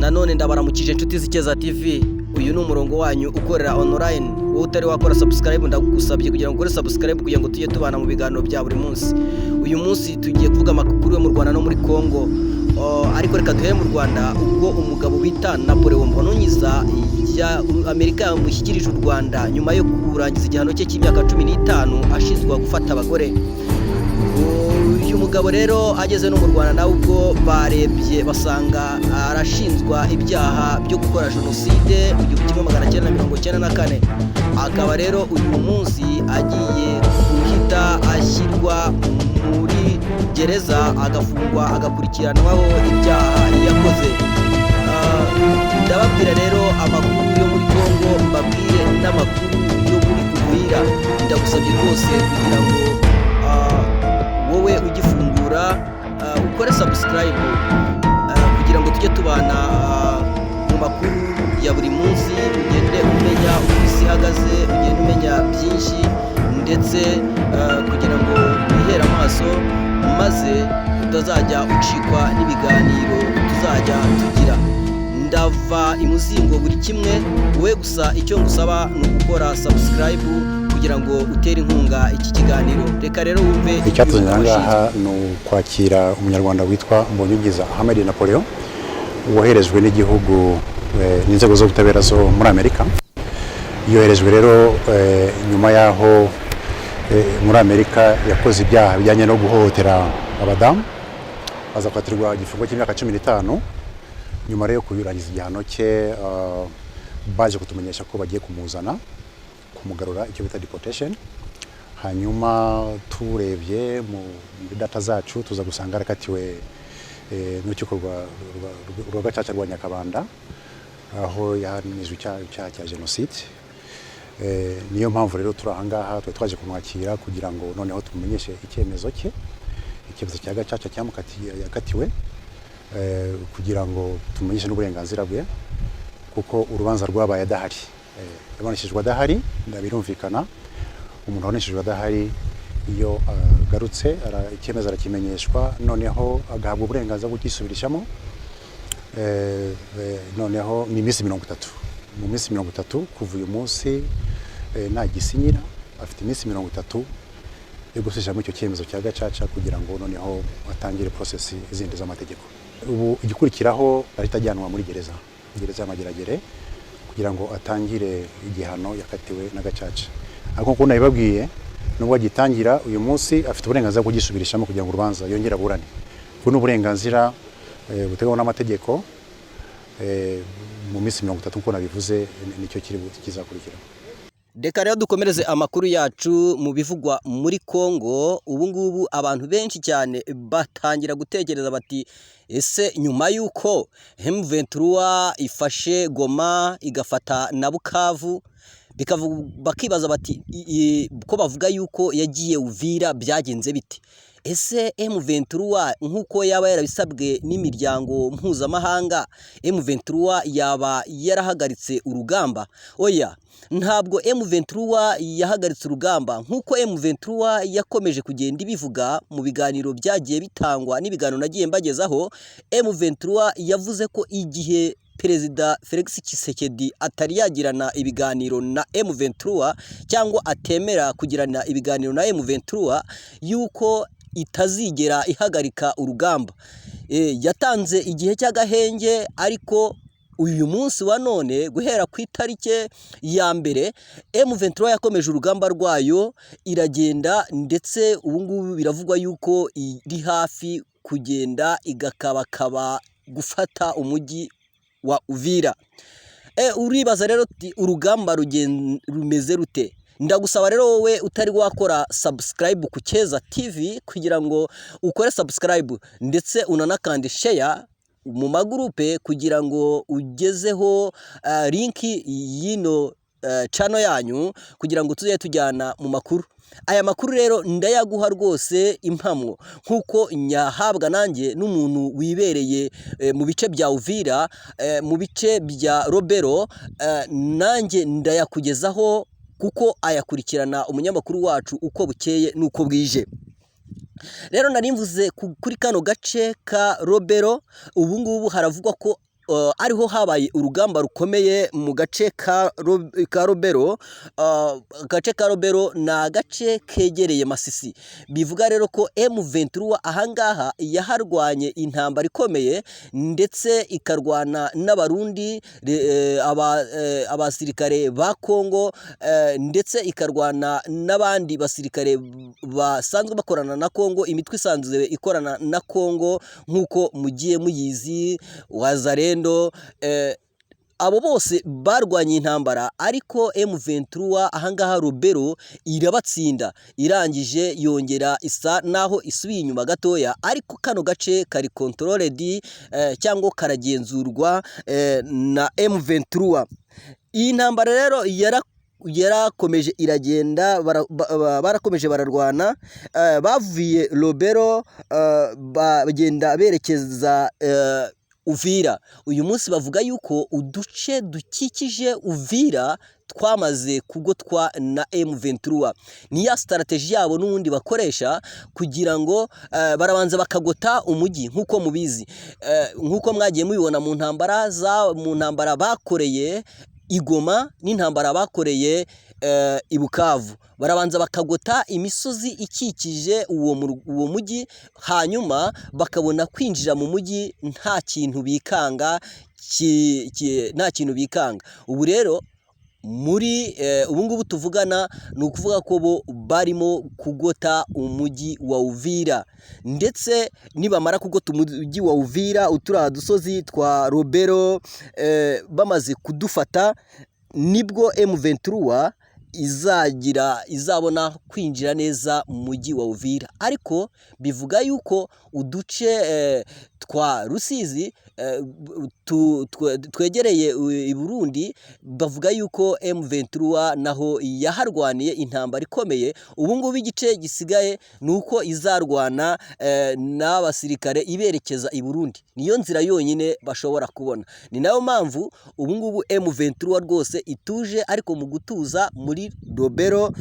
Nanone ndabaramukije inshuti z'Icyeza TV. Uyu ni umurongo wanyu ukorera online. Wowe utari wakora subscribe ndagusabye kugira ngo ukore subscribe kugira ngo tujye tubana mu biganiro bya buri munsi. Uyu munsi tugiye kuvuga amakuru yo mu Rwanda no muri Kongo. Ariko reka duhere mu Rwanda ubwo umugabo bita Napoleon Mbononyiza ya Amerika yamushyikirije u Rwanda nyuma yo kurangiza igihano cye cy'imyaka 15 ashinzwe gufata abagore. Uyu mugabo rero ageze no mu Rwanda nawe ubwo barebye basanga arashinzwa ibyaha byo gukora jenoside mu 1994. Akaba rero uyu munsi agiye guhita ashyirwa muri gereza agafungwa agakurikiranwaho ibyaha yakoze. Ndababwira rero amakuru yo muri Kongo, mbabwire n'amakuru yo muri Uvira. Ndagusabye rwose kugira ngo wowe ugifungura ukore subscribe kugira ngo tujye tubana mu makuru ya buri munsi, ugende umenya uko isi ihagaze, ugende umenya byinshi, ndetse kugira ngo wihere amaso maze utazajya ucikwa n'ibiganiro tuzajya tugira. Ndava imuzingo buri kimwe, wowe gusa icyo ngusaba ni ugukora subscribe kugira ngo utere inkunga iki kiganiro. Reka rero wumve icyatuzanye ngaha no kwakira umunyarwanda witwa Mbononyiza Ahmed Napoleon woherejwe n'igihugu n'inzego z'ubutabera zo muri Amerika. Yoherejwe rero nyuma yaho muri Amerika yakoze ibyaha bijyanye no guhohotera abadamu, aza kwatirwa igifungo cy'imyaka 15. Nyuma rero kubirangiza igihano cye baje kutumenyesha ko bagiye kumuzana kumugarura, icyo bita deportation. Hanyuma turebye mu data zacu tuza gusanga arakatiwe n'urukiko rwa Gacaca rwa Nyakabanda, aho yahanishijwe icyaha cya jenoside. Niyo mpamvu rero turi aha ngaha twaje kumwakira kugira ngo noneho tumumenyeshe icyemezo cye, icyemezo cya Gacaca yakatiwe, kugira ngo tumumenyeshe n'uburenganzira bwe, kuko urubanza rwabaye adahari. Yabanishijwe adahari, ndabirumvikana. Umuntu wabanishijwe adahari iyo agarutse icyemezo arakimenyeshwa, noneho agahabwa uburenganzira bwo kwisubirishamo. Noneho ni iminsi 30. Mu minsi 30 kuva uyu munsi nagisinyira afite iminsi 30 yo gusubirishamo icyo cyemezo cya Gacaca kugira ngo noneho atangire process izindi z'amategeko. Ubu igikurikiraho arita ajyanwa muri gereza y'Amageragere kugira ngo atangire igihano yakatiwe na Gacaca. Ariko kuko nabibabwiye nubwo agitangira uyu munsi afite uburenganzira bwo gisubirishamo kugira ngo urubanza yongera burane. Kuko n'uburenganzira buteganywa n'amategeko mu minsi 30 uko nabivuze nicyo kizakurikira. Reka rero dukomereze amakuru yacu mu bivugwa muri Kongo. Ubu ngubu abantu benshi cyane batangira gutekereza bati ese nyuma yuko M23 ifashe Goma igafata na Bukavu, bakibaza bati ko bavuga yuko yagiye Uvira byagenze bite? Ese M23 nkuko yaba yarabisabwe n'imiryango mpuzamahanga, M23 yaba yarahagaritse urugamba? Oya, ntabwo M23 yahagaritse urugamba nkuko M23 yakomeje kugenda ibivuga mu biganiro byagiye bitangwa n'ibiganiro nagiye mbagezaho. M23 yavuze ko igihe Perezida Felix Tshisekedi atari yagirana ibiganiro na M23 cyangwa atemera kugirana ibiganiro na M23 yuko itazigera ihagarika urugamba. Yatanze igihe cy'agahenge, ariko uyu munsi wa none guhera ku itarike ya mbere M23 yakomeje urugamba rwayo iragenda, ndetse ubu ngubu biravugwa yuko iri hafi kugenda igakabakaba gufata umujyi wa Uvira. Uribaza rero urugamba rumeze rute? Ndagusaba rero wowe utari wakora subscribe ku Cyeza TV kugira ngo ukore subscribe, ndetse unanakandi share mu magurupe kugira ngo ugezeho link y'ino channel yanyu kugira ngo tuzajye tujyana mu makuru. Aya makuru rero ndayaguha rwose impamwo nkuko nyahabwa nanjye n'umuntu wibereye mu bice bya Uvira, mu bice bya Robero, nanjye ndayakugezaho kuko ayakurikirana umunyamakuru wacu uko bukeye nuko bwije. Rero narimvuze kuri kano gace ka Robero, ubu ngubu haravugwa ko ariho habaye urugamba rukomeye mu gace ka Lubero. Agace ka Lubero ni agace kegereye Masisi. Bivuga rero ko M23 ahangaha yaharwanye intambara ikomeye ndetse ikarwana n'abarundi, abasirikare ba Kongo, ndetse ikarwana n'abandi basirikare basanzwe bakorana na Kongo, imitwe isanzwe ikorana na Kongo nk'uko mugiye muyizi, Wazalendo. Abo bose barwanye intambara, ariko M23 ahangaha Lubero irabatsinda, irangije yongera isa naho isubiye inyuma gatoya, ariko kano gace kari controlled cyangwa karagenzurwa na M23. Iyi ntambara rero yarakomeje iragenda, barakomeje bararwana, bavuye Lubero bagenda berekeza Uvira. Uyu munsi bavuga yuko uduce dukikije Uvira twamaze kugotwa na M23. Ni ya strategy yabo n'ubundi bakoresha kugira ngo barabanza bakagota umujyi, nk'uko mubizi, nk'uko mwagiye mubibona mu ntambara bakoreye Igoma n'intambara bakoreye i Bukavu. Barabanza bakagota imisozi ikikije uwo mujyi, hanyuma bakabona kwinjira mu mujyi nta kintu bikanga, Ubu rero muri ubu ngubu tuvugana ni ukuvuga ko bo barimo kugota umujyi wa Uvira, ndetse nibamara kugota umujyi wa Uvira, uturiya dusozi twa Lubero bamaze kudufata, nibwo M23 izabona kwinjira neza mu mujyi wa Uvira. Ariko bivuga yuko uduce twa Rusizi twegereye i Burundi, bavuga yuko M23 naho yaharwaniye intambara ikomeye. Ubu ngubu igice gisigaye ni uko izarwana n'abasirikare iberekeza i Burundi. Niyo nzira yonyine bashobora kubona. Ni nayo mpamvu ubu ngubu M23 rwose ituje, ariko mu gutuza muri Lubero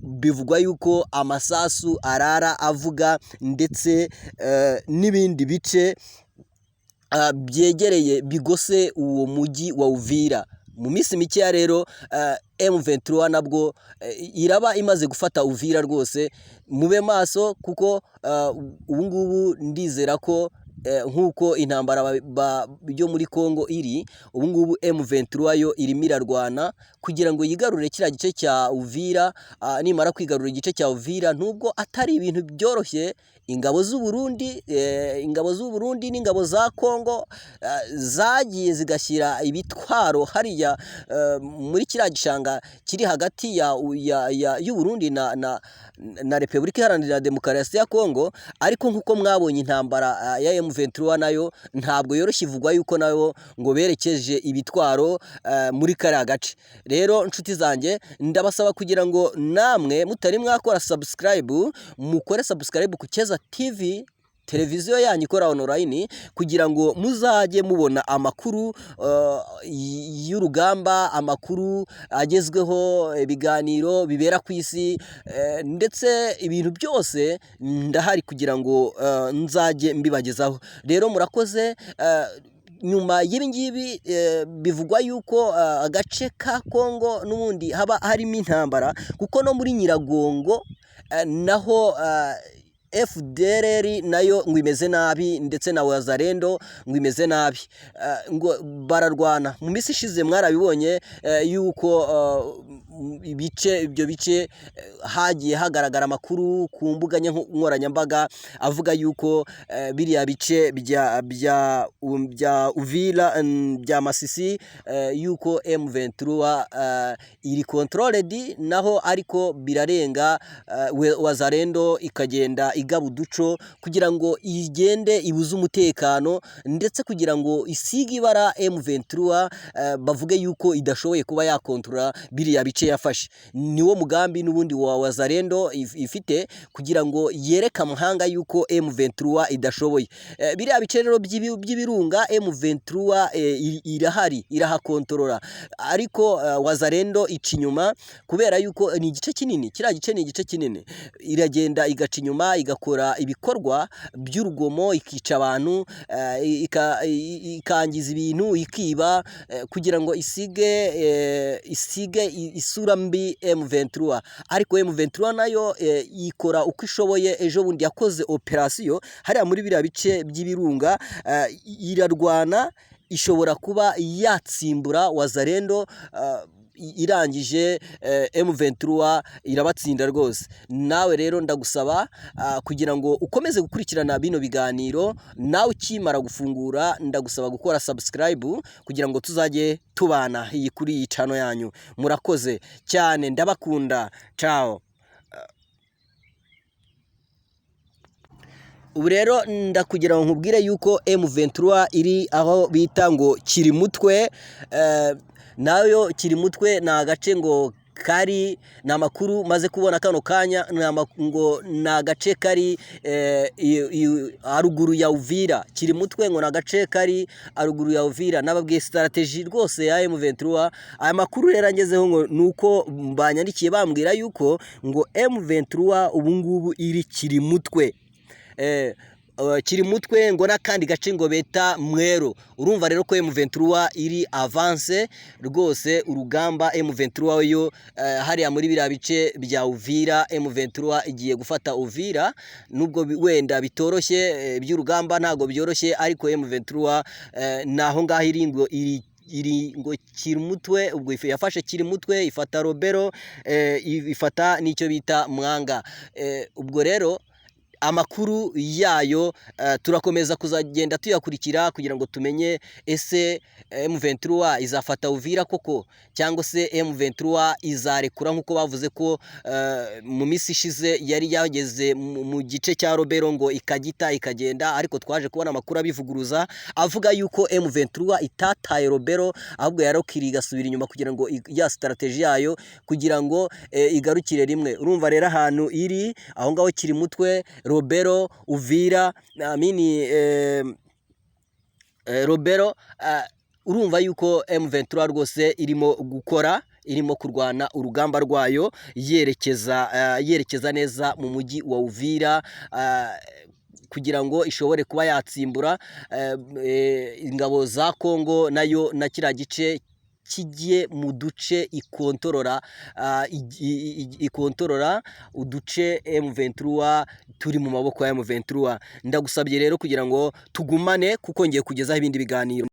bivugwa yuko amasasu arara avuga, ndetse n'ibindi bice byegereye bigose uwo mujyi wa Uvira. Mu minsi mikeya rero M23 nabwo iraba imaze gufata Uvira rwose. Mube maso, kuko ubu ngubu ndizera ko nk'uko intambara yo muri Kongo iri, ubu ngubu M23 yo irimo irarwana kugira ngo yigarurire kiriya gice cya Uvira. Nimara kwigarurira igice cya Uvira, nubwo atari ibintu byoroshye, ingabo z'u Burundi n'ingabo za Kongo zagiye zigashyira ibitwaro hariya muri kiriya gishanga kiri hagati y'u Burundi na Repubulika Iharanira Demokarasi ya Kongo. Ariko nk'uko mwabonye intambara ya M23 nayo ntabwo yoroshye, ivugwa yuko nayo ngo berekeje ibitwaro muri kariya gace. Rero nshuti zanjye, ndabasaba kugira ngo namwe mutari mwakora subscribe, mukore subscribe ku Keza TV, televiziyo yanyu ikora online, kugira ngo muzajye mubona amakuru y'urugamba, amakuru agezweho, ibiganiro bibera ku isi, ndetse ibintu byose ndahari kugira ngo nzajye mbibagezaho. Rero murakoze. Nyuma y'ibingibi bivugwa yuko agace ka Kongo n'ubundi haba harimo intambara, kuko no muri Nyiragongo naho FDLR nayo ngo imeze nabi, ndetse na Wazalendo ngo imeze nabi, ngo bararwana. Mu minsi ishize mwarabibonye yuko ibyo bice hagiye hagaragara amakuru ku mbuga nkoranyambaga avuga yuko biriya bice bya Uvira, bya Masisi, yuko M23 iri controlled naho, ariko birarenga Wazalendo ikagenda igaba uduco kugira ngo igende ibuze umutekano, ndetse kugira ngo isige ibara M23 bavuge yuko idashoboye kuba yakontrola biriya bice yafashe. Niwo mugambi n'ubundi wa Wazalendo ifite kugira ngo yereke amahanga yuko M23 idashoboye. Biriya bice rero by'ibirunga M23 irahari irahakontorora, ariko Wazalendo ica inyuma kubera yuko ni igice kinini, kiriya gice ni igice kinini, iragenda igaca inyuma igakora ibikorwa by'urugomo, ikica abantu, ikangiza ibintu, ikiba, kugira ngo isige isura mbi M23. Ariko M23 nayo ikora uko ishoboye. Ejo bundi yakoze operasiyo hariya muri biriya bice by'ibirunga, irarwana, ishobora kuba yatsimbura Wazalendo, irangije M23 irabatsinda rwose. Nawe rero ndagusaba kugira ngo ukomeze gukurikirana bino biganiro, nawe ukimara gufungura ndagusaba gukora subscribe kugira ngo tuzajye tubana iyi kuri iyi channel yanyu. Murakoze cyane, ndabakunda, ciao. Ubu rero ndakugira ngo nkubwire yuko M23 iri aho bita ngo Kirimutwe. Nayo Kirimutwe ni agace ngo kari, ni amakuru maze kubona kano kanya, ngo ni agace kari haruguru ya Uvira. Kirimutwe ngo ni agace kari haruguru ya Uvira. Nababwiye strategy rwose ya M23. Aya makuru rero angezeho ngo nuko banyandikiye bambwira yuko ngo M23 ubu ngubu iri Kirimutwe. Kirimutwe ngo n'akandi gace ngo beta Mwero. Urumva rero ko M23 iri avance rwose urugamba. M23 yo hariya muri biriya bice bya Uvira, M23 igiye gufata Uvira, nubwo wenda bitoroshye by'urugamba, ntago byoroshye, ariko M23 naho ngaho iri ngo Kirimutwe. Ubwo yafashe Kirimutwe, ifata Robero, ifata n'icyo bita Mwanga. Ubwo rero amakuru yayo turakomeza kuzagenda tuyakurikira kugira ngo tumenye ese M23 izafata Uvira koko, cyangwa se M23 izarekura nkuko bavuze ko mu minsi ishize yari yageze mu gice cya Robero ngo ikagita ikagenda, ariko twaje kubona amakuru abivuguruza avuga yuko M23 itataye Robero, ahubwo yarokiri igasubira inyuma kugira ngo ya strategy yayo kugira ngo igarukire rimwe. Urumva rero ahantu iri aho ngaho Kirimutwe, Robero, Uvira, Robero, urumva yuko M23 rwose irimo gukora, irimo kurwana urugamba rwayo yerekeza neza mu mujyi wa Uvira, kugira ngo ishobore kuba yatsimbura ingabo za Kongo nayo na kiriya gice kigiye mu duce ikontorora uduce M23 turi mu maboko ya M23. Ndagusabye rero kugira ngo tugumane kuko ngiye kugezaho ibindi biganiro.